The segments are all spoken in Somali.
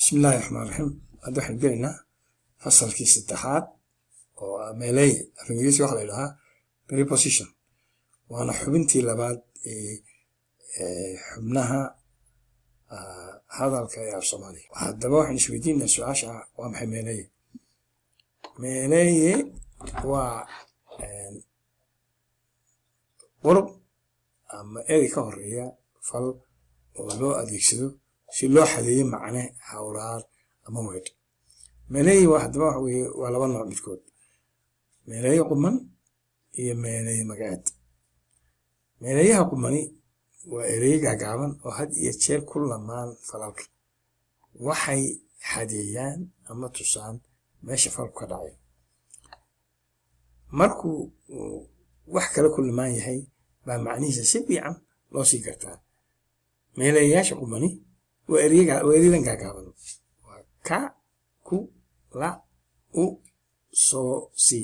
بسم الله الرحمن الرحيم. هذا waxaan gelaynaa fasalkii saddexaad oo ah meelay af Ingiriisi waxa la yiraahdaa preposition. waana xubintii labaad ee xubnaha hadalka ee af Soomaaliya. haddaba waxaan isweydiinaa su'aasha waa maxay meelay? meelay waa qurb ama eray ka horeeya fal oo loo adeegsado si loo xadeeyo macne hawlaar ama weed. meelay haddaba waa laba nooc midkood: meelay quman iyo meelay magaceed. meelayaha qumani waa eray gaagaaban oo had iyo jeer ku lamaan falalka. waxay xadeeyaan ama tusaan meesha falku ka dhacay. markuu wax kale ku lamaan yahay baa macnihiisa si fiican loo sii gartaa. meelayaasha qumani waa erayadan gaagaaban: waa ka, ku, la, u, soo, si.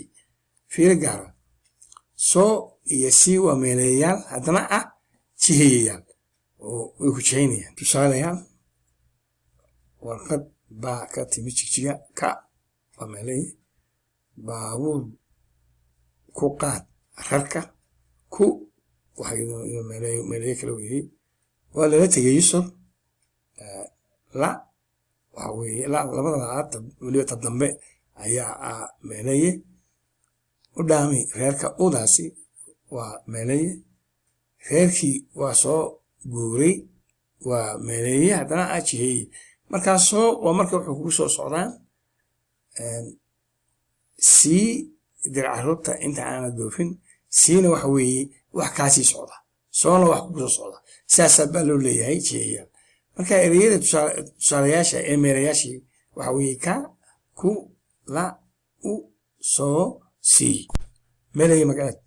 fiiro gaara: soo iyo si waa meelayaal haddana ah jiheeyayaal oo way ku jiheynayaan. tusaalayaal: warqad baa ka timi jigjiga. ka waa meelay. baabuur ku qaad rarka. ku waxay meelay kala weeyay. waa lala tegay Yusuf. la waxa weeye labada laad waliba ta dambe ayaa meelay. u dhaami reerka. udaasi waa meelay. reerkii waa soo guuray waa meelay haddana jiheeyay. markaas soo waa marka wuxuu kugu soo socdaan sii dircarruurta inta aanad doofin. siina waxa weeye wax kaasii socda. soona wax kugu soo socda. saasaa baa loo leeyahay jiheeyaal. marka ereyada tusaalayaasha ee meelayaashii waxa weeye ka, ku, la, u, soo, si. meelay magaceed.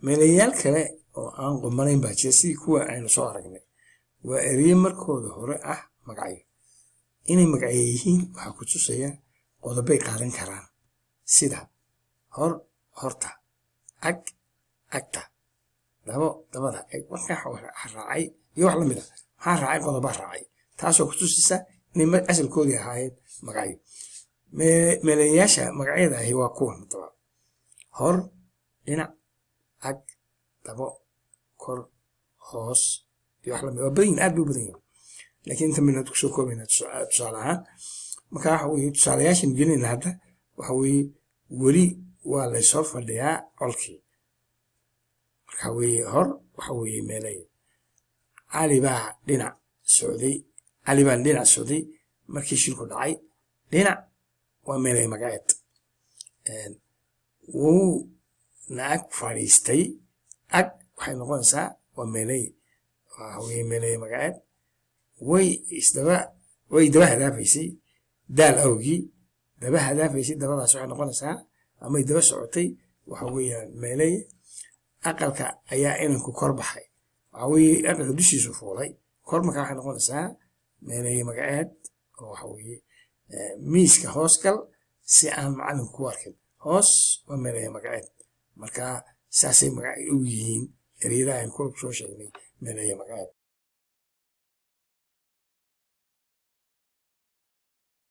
meelayaal kale oo aan qumanayn baa jira sidii kuwa aynu soo aragnay. waa ereye markooda hore ah magacyo. inay magacyo yihiin waxaa ku tusaya qodobay qaadan karaan sida hor, horta, ag, agta, dabo, dabada. markaa raacay iyo wax la mid ah. maxaa raacay? qodoba raacay. taasoo ku tusaysa inay asalkoodii ahaayeen magacyo. meelayaasha magacyada ahi waa kuwan daba: hor, dhinac, ag, dabo, kor, hoos iyo wax lamid. waa badan yihiin, aad bay u badan yihiin, laakiin inta midna kusoo koobayna tusaale ahaan. marka waxa weeye tusaalayaashan gelinayna hadda waxa weeye weli waa laysoo fadhiyaa colkii. marka weeye hor waxa weeye meelay. cali baa dhinac socday. cali baan dhinac socday markii shilku dhacay. dhinac waa meelay magaceed. wuu naag fadhiistay. ag waxay noqonaysaa waa meelay. waxa weeye meelay magaceed. way daba hadaafaysay daal awgii. daba hadaafaysay dabadaas waxay noqonaysaa amay daba socotay waxa weeyaan meelay. aqalka ayaa inanku kor baxay. waxa weeye aqalka dushiisu fuulay. kor markaa waxay noqonaysaa meelay magaceed. oo waxa weeye miiska hoos gal si aan macallinku ku arkin. hoos waa meelay magaceed. marka saasay magac u yihiin ereyada aynu kor soo sheegnay meelay magaceed.